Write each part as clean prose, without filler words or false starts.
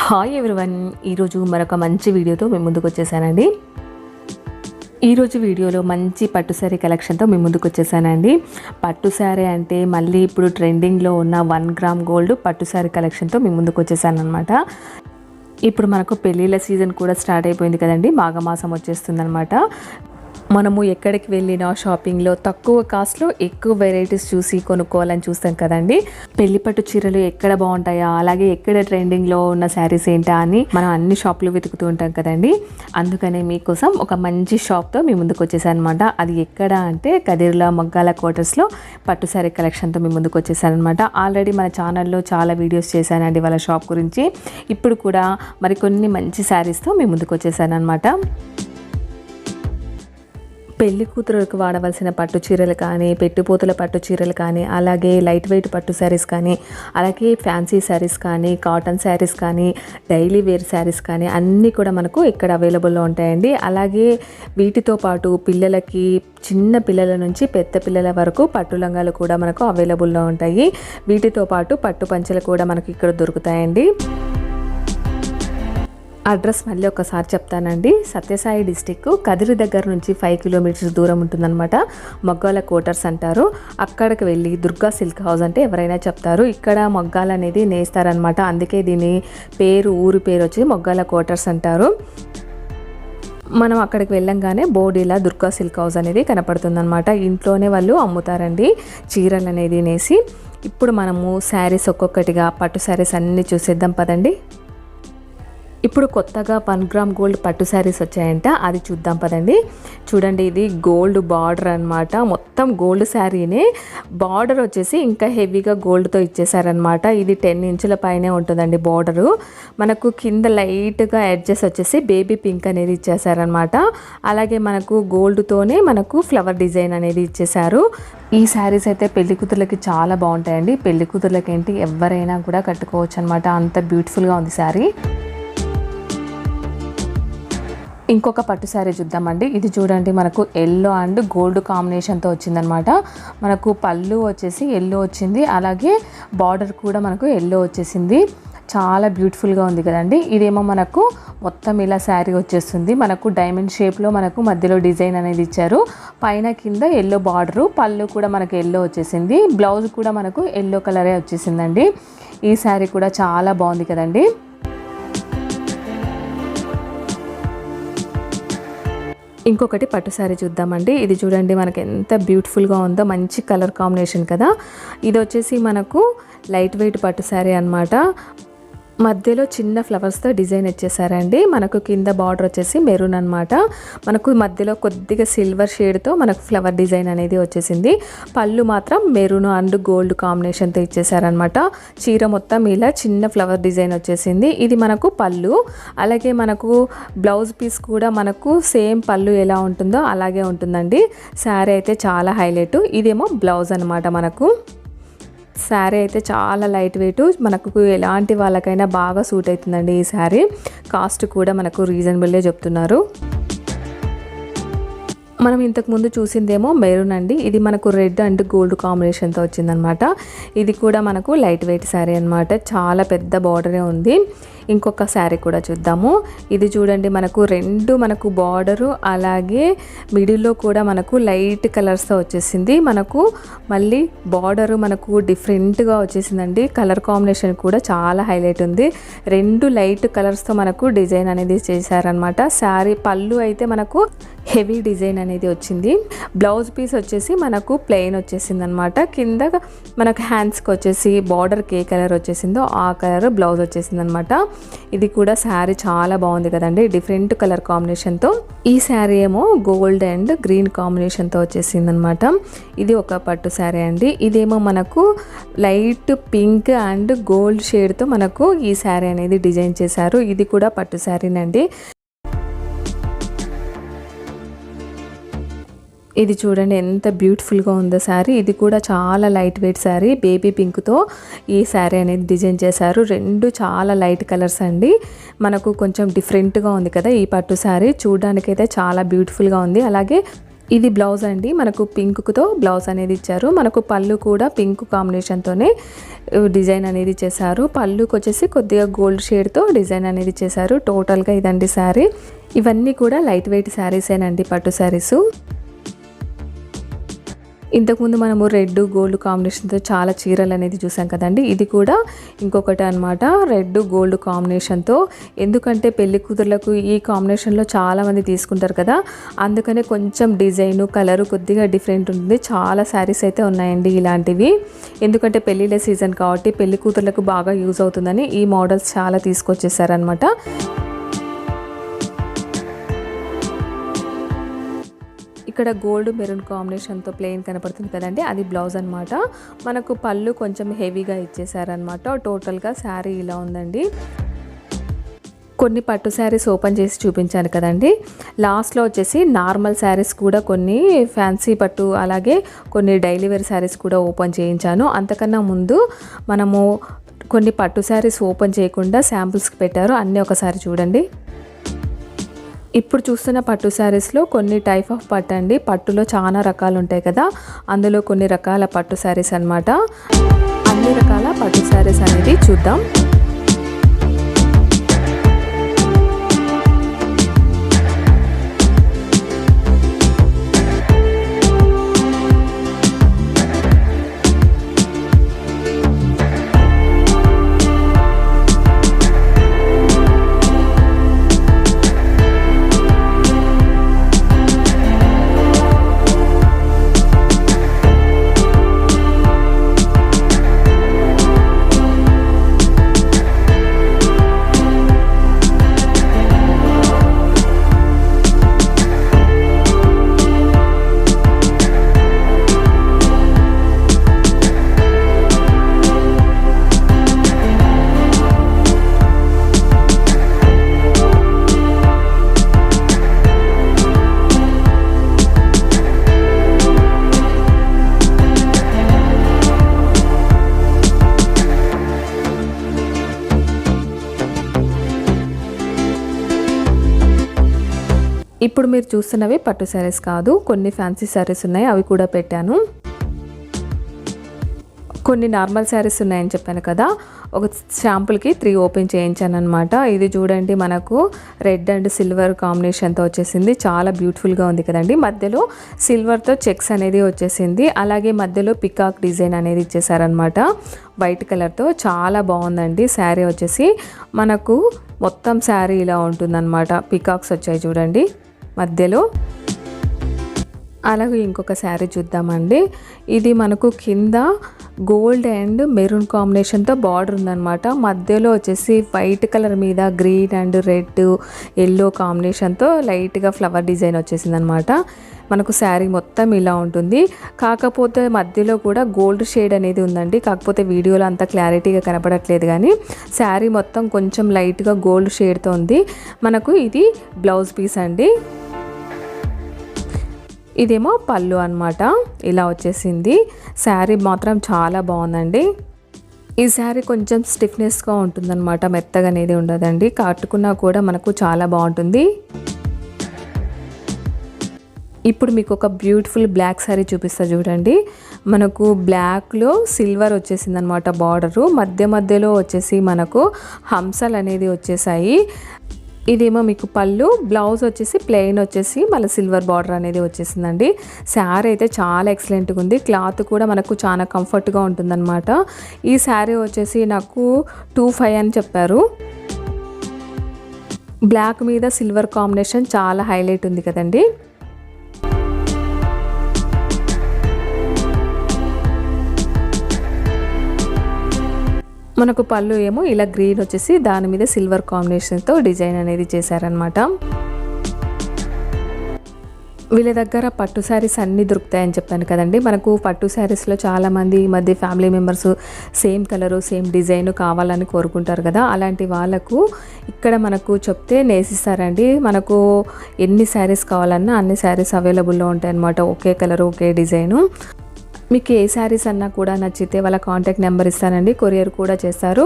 Hi everyone, ఈరోజు మరొక మంచి వీడియోతో మేము ముందుకు వచ్చేసానండి. ఈరోజు వీడియోలో మంచి పట్టు శారీ కలెక్షన్తో మేము ముందుకు వచ్చేసానండి. పట్టు శారీ అంటే మళ్ళీ ఇప్పుడు ట్రెండింగ్లో ఉన్న 1 గ్రామ్ గోల్డ్ పట్టు శారీ కలెక్షన్తో మేము ముందుకు వచ్చేసాను అనమాట. ఇప్పుడు మనకు పెళ్ళిళ్ళ సీజన్ కూడా స్టార్ట్ అయిపోయింది కదండి, మాఘమాసం వచ్చేస్తుంది అనమాట. మనము ఎక్కడికి వెళ్ళినా షాపింగ్లో తక్కువ కాస్ట్లో ఎక్కువ వెరైటీస్ చూసి కొనుక్కోవాలని చూస్తాం కదండి. పెళ్లి పట్టు చీరలు ఎక్కడ బాగుంటాయా, అలాగే ఎక్కడ ట్రెండింగ్లో ఉన్న శారీస్ ఏంటా అని మనం అన్ని షాపులు వెతుకుతూ ఉంటాం కదండి. అందుకనే మీకోసం ఒక మంచి షాప్తో మీ ముందుకు వచ్చేసాను అనమాట. అది ఎక్కడ అంటే కదిర్ల మొగ్గాల క్వార్టర్స్లో పట్టు శారీ కలెక్షన్తో మీ ముందుకు వచ్చేసాను అనమాట. ఆల్రెడీ మన ఛానల్లో చాలా వీడియోస్ చేశానండి వాళ్ళ షాప్ గురించి. ఇప్పుడు కూడా మరికొన్ని మంచి శారీస్తో మీ ముందుకు వచ్చేసాను అనమాట. పెళ్లి కూతురులకు వాడవలసిన పట్టు చీరలు కానీ, పెట్టుపోతుల పట్టు చీరలు కానీ, అలాగే లైట్ వెయిట్ పట్టు శారీస్ కానీ, అలాగే ఫ్యాన్సీ శారీస్ కానీ, కాటన్ శారీస్ కానీ, డైలీ వేర్ శారీస్ కానీ అన్నీ కూడా మనకు ఇక్కడ అవైలబుల్లో ఉంటాయండి. అలాగే వీటితో పాటు పిల్లలకి, చిన్న పిల్లల నుంచి పెద్ద పిల్లల వరకు పట్టు లంగాలు కూడా మనకు అవైలబుల్లో ఉంటాయి. వీటితో పాటు పట్టు పంచలు కూడా మనకు ఇక్కడ దొరుకుతాయండి. అడ్రస్ మళ్ళీ ఒకసారి చెప్తానండి. సత్యసాయి డిస్టిక్ కదిరి దగ్గర నుంచి 5 కిలోమీటర్స్ దూరం ఉంటుందన్నమాట. మొగ్గాల క్వార్టర్స్ అంటారు. అక్కడికి వెళ్ళి దుర్గా సిల్క్ హౌస్ అంటే ఎవరైనా చెప్తారు. ఇక్కడ మొగ్గాలు అనేది నేస్తారనమాట. అందుకే దీని ఊరి పేరు వచ్చి మొగ్గాల క్వార్టర్స్ అంటారు. మనం అక్కడికి వెళ్ళంగానే బోర్డు ఇలా దుర్గా సిల్క్ హౌస్ అనేది కనపడుతుందన్నమాట. ఇంట్లోనే వాళ్ళు అమ్ముతారండి చీరలు అనేది నేసి. ఇప్పుడు మనము శారీస్ ఒక్కొక్కటిగా పట్టు శారీస్ అన్నీ చూసేద్దాం పదండి. ఇప్పుడు కొత్తగా 1 గ్రామ్ గోల్డ్ పట్టు శారీస్ వచ్చాయంట, అది చూద్దాం పదండి. చూడండి, ఇది గోల్డ్ బార్డర్ అనమాట. మొత్తం గోల్డ్ శారీనే, బార్డర్ వచ్చేసి ఇంకా హెవీగా గోల్డ్తో ఇచ్చేసారనమాట. ఇది 10 ఇంచుల పైనే ఉంటుందండి బార్డరు. మనకు కింద లైట్గా ఎడ్జెస్ వచ్చేసి బేబీ పింక్ అనేది ఇచ్చేసారనమాట. అలాగే మనకు గోల్డ్తోనే మనకు ఫ్లవర్ డిజైన్ అనేది ఇచ్చేసారు. ఈ శారీస్ అయితే పెళ్లి కూతుర్లకి చాలా బాగుంటాయండి. పెళ్లి కూతుర్లకి ఏంటి ఎవరైనా కూడా కట్టుకోవచ్చు అనమాట. అంత బ్యూటిఫుల్గా ఉంది శారీ. ఇంకొక పట్టు శారీ చూద్దామండి. ఇది చూడండి, మనకు ఎల్లో అండ్ గోల్డ్ కాంబినేషన్తో వచ్చిందనమాట. మనకు పళ్ళు వచ్చేసి ఎల్లో వచ్చింది, అలాగే బార్డర్ కూడా మనకు ఎల్లో వచ్చేసింది. చాలా బ్యూటిఫుల్గా ఉంది కదండి. ఇదేమో మనకు మొత్తం ఇలా శారీ వచ్చేస్తుంది. మనకు డైమండ్ షేప్లో మనకు మధ్యలో డిజైన్ అనేది ఇచ్చారు. పైన కింద ఎల్లో బార్డరు, పళ్ళు కూడా మనకు ఎల్లో వచ్చేసింది. బ్లౌజ్ కూడా మనకు ఎల్లో కలరే వచ్చేసిందండి. ఈ శారీ కూడా చాలా బాగుంది కదండి. ఇంకొకటి పట్టు శారీ చూద్దామండి. ఇది చూడండి, మనకి ఎంత బ్యూటిఫుల్గా ఉందో, మంచి కలర్ కాంబినేషన్ కదా. ఇది వచ్చేసి మనకు లైట్ వెయిట్ పట్టు శారీ అనమాట. మధ్యలో చిన్న ఫ్లవర్స్తో డిజైన్ ఇచ్చేసారండి. మనకు కింద బార్డర్ వచ్చేసి మెరూన్ అనమాట. మనకు మధ్యలో కొద్దిగా సిల్వర్ షేడ్తో మనకు ఫ్లవర్ డిజైన్ అనేది వచ్చేసింది. పళ్ళు మాత్రం మెరూన్ అండ్ గోల్డ్ కాంబినేషన్తో ఇచ్చేసారనమాట. చీర మొత్తం ఇలా చిన్న ఫ్లవర్ డిజైన్ వచ్చేసింది. ఇది మనకు పళ్ళు. అలాగే మనకు బ్లౌజ్ పీస్ కూడా మనకు సేమ్ పళ్ళు ఎలా ఉంటుందో అలాగే ఉంటుందండి. శారీ అయితే చాలా హైలైట్. ఇదేమో బ్లౌజ్ అనమాట. మనకు శారీ అయితే చాలా లైట్ వెయిట్, మనకు ఎలాంటి వాళ్ళకైనా బాగా సూట్ అవుతుందండి ఈ శారీ. కాస్ట్ కూడా మనకు రీజనబుల్లే చెప్తున్నారు. మనం ఇంతకుముందు చూసిందేమో మెరూన్ అండి. ఇది మనకు రెడ్ అండ్ గోల్డ్ కాంబినేషన్తో వచ్చిందనమాట. ఇది కూడా మనకు లైట్ వెయిట్ శారీ అనమాట. చాలా పెద్ద బార్డరే ఉంది. ఇంకొక శారీ కూడా చూద్దాము. ఇది చూడండి, మనకు బార్డరు అలాగే మిడిల్లో కూడా మనకు లైట్ కలర్స్తో వచ్చేసింది. మనకు మళ్ళీ బార్డరు మనకు డిఫరెంట్గా వచ్చేసిందండి. కలర్ కాంబినేషన్ కూడా చాలా హైలైట్ ఉంది. 2 లైట్ కలర్స్తో మనకు డిజైన్ అనేది చేశారనమాట. శారీ పళ్ళు అయితే మనకు హెవీ డిజైన్ అనేది వచ్చింది. బ్లౌజ్ పీస్ వచ్చేసి మనకు ప్లెయిన్ వచ్చేసింది అనమాట. కింద మనకు హ్యాండ్స్కి వచ్చేసి బార్డర్కి ఏ కలర్ వచ్చేసిందో ఆ కలర్ బ్లౌజ్ వచ్చేసింది అనమాట. ఇది కూడా శారీ చాలా బాగుంది కదండి, డిఫరెంట్ కలర్ కాంబినేషన్తో. ఈ శారీ ఏమో గోల్డ్ అండ్ గ్రీన్ కాంబినేషన్తో వచ్చేసింది అనమాట. ఇది ఒక పట్టు శారీ అండి. ఇదేమో మనకు లైట్ పింక్ అండ్ గోల్డ్ షేడ్తో మనకు ఈ శారీ అనేది డిజైన్ చేశారు. ఇది కూడా పట్టు శారీనండి. ఇది చూడండి ఎంత బ్యూటిఫుల్గా ఉందో శారీ. ఇది కూడా చాలా లైట్ వెయిట్ శారీ. బేబీ పింక్తో ఈ శారీ అనేది డిజైన్ చేశారు. 2 చాలా లైట్ కలర్స్ అండి. మనకు కొంచెం డిఫరెంట్గా ఉంది కదా ఈ పట్టు శారీ. చూడడానికైతే చాలా బ్యూటిఫుల్గా ఉంది. అలాగే ఇది బ్లౌజ్ అండి, మనకు పింక్తో బ్లౌజ్ అనేది ఇచ్చారు. మనకు పళ్ళు కూడా పింక్ కాంబినేషన్తోనే డిజైన్ అనేది చేశారు. పళ్ళుకి వచ్చేసి కొద్దిగా గోల్డ్ షేడ్తో డిజైన్ అనేది చేశారు. టోటల్గా ఇదండి శారీ. ఇవన్నీ కూడా లైట్ వెయిట్ శారీసేనండి, పట్టు శారీసు. ఇంతకుముందు మనము రెడ్ గోల్డ్ కాంబినేషన్తో చాలా చీరలు అనేది చూసాం కదండి. ఇది కూడా ఇంకొకటి అనమాట, రెడ్ గోల్డ్ కాంబినేషన్తో. ఎందుకంటే పెళ్లి కూతుర్లకు ఈ కాంబినేషన్లో చాలామంది తీసుకుంటారు కదా, అందుకనే కొంచెం డిజైను కలరు కొద్దిగా డిఫరెంట్ ఉంటుంది. చాలా శారీస్ అయితే ఉన్నాయండి ఇలాంటివి. ఎందుకంటే పెళ్ళిళ్ళ సీజన్ కాబట్టి పెళ్లి కూతుర్లకు బాగా యూజ్ అవుతుందని ఈ మోడల్స్ చాలా తీసుకొచ్చేసారనమాట. ఇక్కడ గోల్డ్ మెరూన్ కాంబినేషన్తో ప్లెయిన్ కనపడుతుంది కదండి, అది బ్లౌజ్ అనమాట. మనకు పళ్ళు కొంచెం హెవీగా ఇచ్చేసారనమాట. టోటల్గా శారీ ఇలా ఉందండి. కొన్ని పట్టు శారీస్ ఓపెన్ చేసి చూపించాను కదండి. లాస్ట్లో వచ్చేసి నార్మల్ శారీస్ కూడా, కొన్ని ఫ్యాన్సీ పట్టు, అలాగే కొన్ని డైలీ వేర్ శారీస్ కూడా ఓపెన్ చేయించాను. అంతకన్నా ముందు మనము కొన్ని పట్టు శారీస్ ఓపెన్ చేయకుండా శాంపుల్స్కి పెట్టారు, అన్నీ ఒకసారి చూడండి. ఇప్పుడు చూస్తున్న పట్టు శారీస్లో కొన్ని టైప్ ఆఫ్ పట్టు అండి. పట్టులో చాలా రకాలు ఉంటాయి కదా, అందులో కొన్ని రకాల పట్టు శారీస్ అనమాట. అన్ని రకాల పట్టు శారీస్ అనేది చూద్దాం. ఇప్పుడు మీరు చూస్తున్నవి పట్టు శారీస్ కాదు, కొన్ని ఫ్యాన్సీ శారీస్ ఉన్నాయి, అవి కూడా పెట్టాను. కొన్ని నార్మల్ శారీస్ ఉన్నాయని చెప్పాను కదా, ఒక శాంపుల్కి 3 ఓపెన్ చేయించాను అనమాట. ఇది చూడండి, మనకు రెడ్ అండ్ సిల్వర్ కాంబినేషన్తో వచ్చేసింది. చాలా బ్యూటిఫుల్గా ఉంది కదండి. మధ్యలో సిల్వర్తో చెక్స్ అనేది వచ్చేసింది, అలాగే మధ్యలో పికాక్ డిజైన్ అనేది ఇచ్చేసారనమాట వైట్ కలర్తో. చాలా బాగుందండి శారీ వచ్చేసి. మనకు మొత్తం శారీ ఇలా ఉంటుందన్నమాట, పికాక్స్ వచ్చాయి చూడండి మధ్యలో. అలాగే ఇంకొక శారీ చూద్దామండి. ఇది మనకు కింద గోల్డ్ అండ్ మెరూన్ కాంబినేషన్తో బార్డర్ ఉందన్నమాట. మధ్యలో వచ్చేసి వైట్ కలర్ మీద గ్రీన్ అండ్ రెడ్ ఎల్లో కాంబినేషన్తో లైట్గా ఫ్లవర్ డిజైన్ వచ్చేసిందనమాట. మనకు శారీ మొత్తం ఇలా ఉంటుంది. కాకపోతే మధ్యలో కూడా గోల్డ్ షేడ్ అనేది ఉందండి. కాకపోతే వీడియోలో అంత క్లారిటీగా కనపడట్లేదు, కానీ శారీ మొత్తం కొంచెం లైట్గా గోల్డ్ షేడ్తో ఉంది. మనకు ఇది బ్లౌజ్ పీస్ అండి. ఇదేమో పళ్ళు అనమాట, ఇలా వచ్చేసింది. శారీ మాత్రం చాలా బాగుందండి. ఈ శారీ కొంచెం స్టిఫ్నెస్గా ఉంటుందన్నమాట, మెత్తగా అనేది ఉండదండి. కట్టుకున్నా కూడా మనకు చాలా బాగుంటుంది. ఇప్పుడు మీకు ఒక బ్యూటిఫుల్ బ్లాక్ శారీ చూపిస్తా చూడండి. మనకు బ్లాక్లో సిల్వర్ వచ్చేసింది అనమాట బార్డరు. మధ్యలో వచ్చేసి మనకు హంసలు అనేది వచ్చేసాయి. ఇదేమో మీకు పళ్ళు, బ్లౌజ్ వచ్చేసి ప్లెయిన్ వచ్చేసి మళ్ళీ సిల్వర్ బార్డర్ అనేది వచ్చేసిందండి. శారీ అయితే చాలా ఎక్సలెంట్గా ఉంది. క్లాత్ కూడా మనకు చాలా కంఫర్ట్గా ఉంటుందన్నమాట. ఈ శారీ వచ్చేసి నాకు 25 అని చెప్పారు. బ్లాక్ మీద సిల్వర్ కాంబినేషన్ చాలా హైలైట్ ఉంది కదండి. మనకు పళ్ళు ఏమో ఇలా గ్రీన్ వచ్చేసి దాని మీద సిల్వర్ కాంబినేషన్తో డిజైన్ అనేది చేశారనమాట. వీళ్ళ దగ్గర పట్టు శారీస్ అన్నీ దొరుకుతాయని చెప్పాను కదండి. మనకు పట్టు శారీస్లో చాలామంది ఈ మధ్య family members same colour same design కావాలని కోరుకుంటారు కదా, అలాంటి వాళ్ళకు ఇక్కడ మనకు చెప్తే నేసిస్తారండి. మనకు ఎన్ని శారీస్ కావాలన్నా అన్ని శారీస్ అవైలబుల్లో ఉంటాయి అన్నమాట. ఒకే కలరు ఒకే డిజైను. మీకు ఏ శారీస్ అన్నా కూడా నచ్చితే వాళ్ళ కాంటాక్ట్ నెంబర్ ఇస్తానండి, కొరియర్ కూడా చేస్తారు.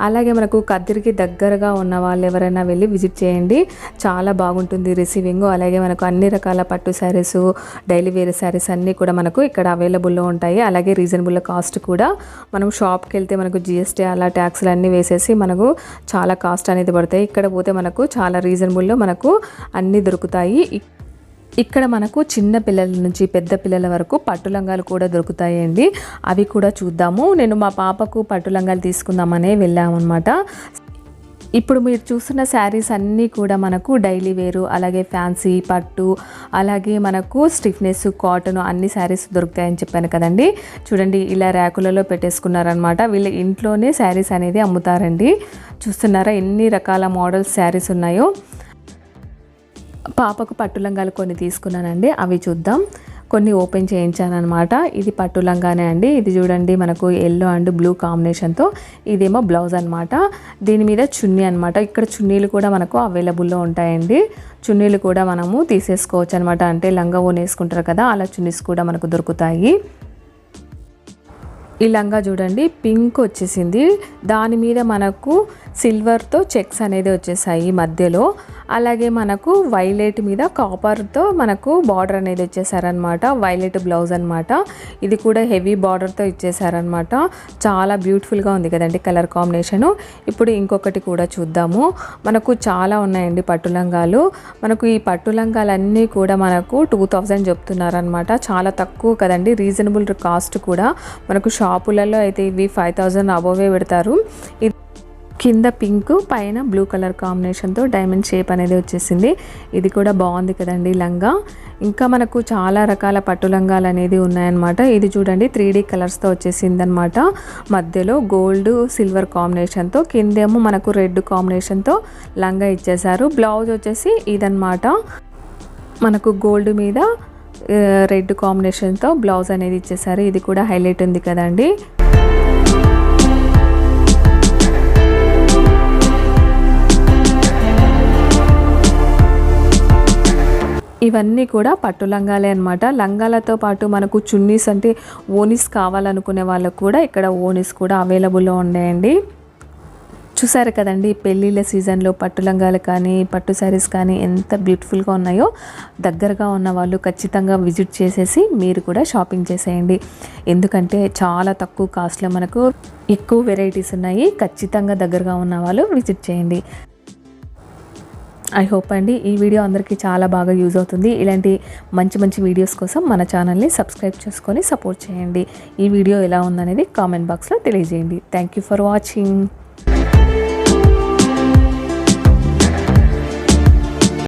అలాగే మనకు కదిరికి దగ్గరగా ఉన్న వాళ్ళు ఎవరైనా వెళ్ళి విజిట్ చేయండి, చాలా బాగుంటుంది రిసీవింగ్. అలాగే మనకు అన్ని రకాల పట్టు శారీస్, డైలీ వేర్ శారీస్ అన్నీ కూడా మనకు ఇక్కడ అవైలబుల్లో ఉంటాయి. అలాగే రీజనబుల్ కాస్ట్ కూడా. మనం షాప్కి వెళ్తే మనకు జిఎస్టీ అలా ట్యాక్స్లు అన్నీ వేసేసి మనకు చాలా కాస్ట్ అనేది పడతాయి. ఇక్కడ పోతే మనకు చాలా రీజనబుల్లో మనకు అన్నీ దొరుకుతాయి. ఇక్కడ మనకు చిన్న పిల్లల నుంచి పెద్ద పిల్లల వరకు పట్టు లంగాలు కూడా దొరుకుతాయండి, అవి కూడా చూద్దాము. నేను మా పాపకు పట్టు లంగాలు తీసుకుందామనే వెళ్ళామన్నమాట. ఇప్పుడు మీరు చూస్తున్న శారీస్ అన్నీ కూడా మనకు డైలీ వేరు, అలాగే ఫ్యాన్సీ పట్టు, అలాగే మనకు స్టిఫ్నెస్ కాటన్ అన్ని శారీస్ దొరుకుతాయని చెప్పాను కదండి. చూడండి ఇలా ర్యాకులలో పెట్టేసుకున్నారనమాట. వీళ్ళ ఇంట్లోనే శారీస్ అనేది అమ్ముతారండి. చూస్తున్నారా ఎన్ని రకాల మోడల్స్ శారీస్ ఉన్నాయో. పాపకు పట్టు లంగాలు కొన్ని తీసుకున్నానండి, అవి చూద్దాం. కొన్ని ఓపెన్ చేయించానమాట. ఇది పట్టు లంగానే అండి. ఇది చూడండి మనకు ఎల్లో అండ్ బ్లూ కాంబినేషన్తో, ఇదేమో బ్లౌజ్ అనమాట. దీని మీద చున్నీ అనమాట. ఇక్కడ చున్నీలు కూడా మనకు అవైలబుల్లో ఉంటాయండి. చున్నీలు కూడా మనము తీసేసుకోవచ్చు అనమాట. అంటే లంగా ఓన్ వేసుకుంటారు కదా, అలా చున్నీస్ కూడా మనకు దొరుకుతాయి. ఈ లంగా చూడండి పింక్ వచ్చేసింది, దాని మీద మనకు సిల్వర్తో చెక్స్ అనేది వచ్చేసాయి మధ్యలో. అలాగే మనకు వైలెట్ మీద కాపర్తో మనకు బార్డర్ అనేది వచ్చేసారనమాట. వైలెట్ బ్లౌజ్ అనమాట. ఇది కూడా హెవీ బార్డర్తో ఇచ్చేసారనమాట. చాలా బ్యూటిఫుల్గా ఉంది కదండి కలర్ కాంబినేషను. ఇప్పుడు ఇంకొకటి కూడా చూద్దాము. మనకు చాలా ఉన్నాయండి పట్టు లంగాలు. మనకు ఈ పట్టు లంగాలన్నీ కూడా మనకు 2000 చెప్తున్నారనమాట. చాలా తక్కువ కదండి, రీజనబుల్ కాస్ట్ కూడా. మనకు షాపులలో అయితే ఇవి 5000 అబోవే పెడతారు. కింద పింక్ పైన బ్లూ కలర్ కాంబినేషన్తో డైమండ్ షేప్ అనేది వచ్చేసింది. ఇది కూడా బాగుంది కదండి లంగా. ఇంకా మనకు చాలా రకాల పట్టు లంగాలు అనేది ఉన్నాయన్నమాట. ఇది చూడండి 3D కలర్స్తో వచ్చేసింది అనమాట. మధ్యలో గోల్డ్ సిల్వర్ కాంబినేషన్తో, కిందేమో మనకు రెడ్ కాంబినేషన్తో లంగా ఇచ్చేసారు. బ్లౌజ్ వచ్చేసి ఇదన్నమాట. మనకు గోల్డ్ మీద రెడ్ కాంబినేషన్తో బ్లౌజ్ అనేది ఇచ్చేసారు. ఇది కూడా హైలైట్ ఉంది కదండి. ఇవన్నీ కూడా పట్టు లంగాలే అనమాట. లంగాలతో పాటు మనకు చున్నీస్ అంటే ఓనీస్ కావాలనుకునే వాళ్ళకు కూడా ఇక్కడ ఓనీస్ కూడా అవైలబుల్లో ఉన్నాయండి. చూసారు కదండి పెళ్ళిళ్ళ సీజన్లో పట్టు లంగాలు కానీ పట్టు శారీస్ కానీ ఎంత బ్యూటిఫుల్గా ఉన్నాయో. దగ్గరగా ఉన్న వాళ్ళు ఖచ్చితంగా విజిట్ చేసేసి మీరు కూడా షాపింగ్ చేసేయండి. ఎందుకంటే చాలా తక్కువ కాస్ట్లో మనకు ఎక్కువ వెరైటీస్ ఉన్నాయి. ఖచ్చితంగా దగ్గరగా ఉన్న వాళ్ళు విజిట్ చేయండి. ఐ హోప్ అండి ఈ వీడియో అందరికీ చాలా బాగా యూజ్ అవుతుంది. ఇలాంటి మంచి మంచి వీడియోస్ కోసం మన ఛానల్ని సబ్స్క్రైబ్ చేసుకొని సపోర్ట్ చేయండి. ఈ వీడియో ఎలా ఉందనేది కామెంట్ బాక్స్లో తెలియజేయండి. Thank you for watching.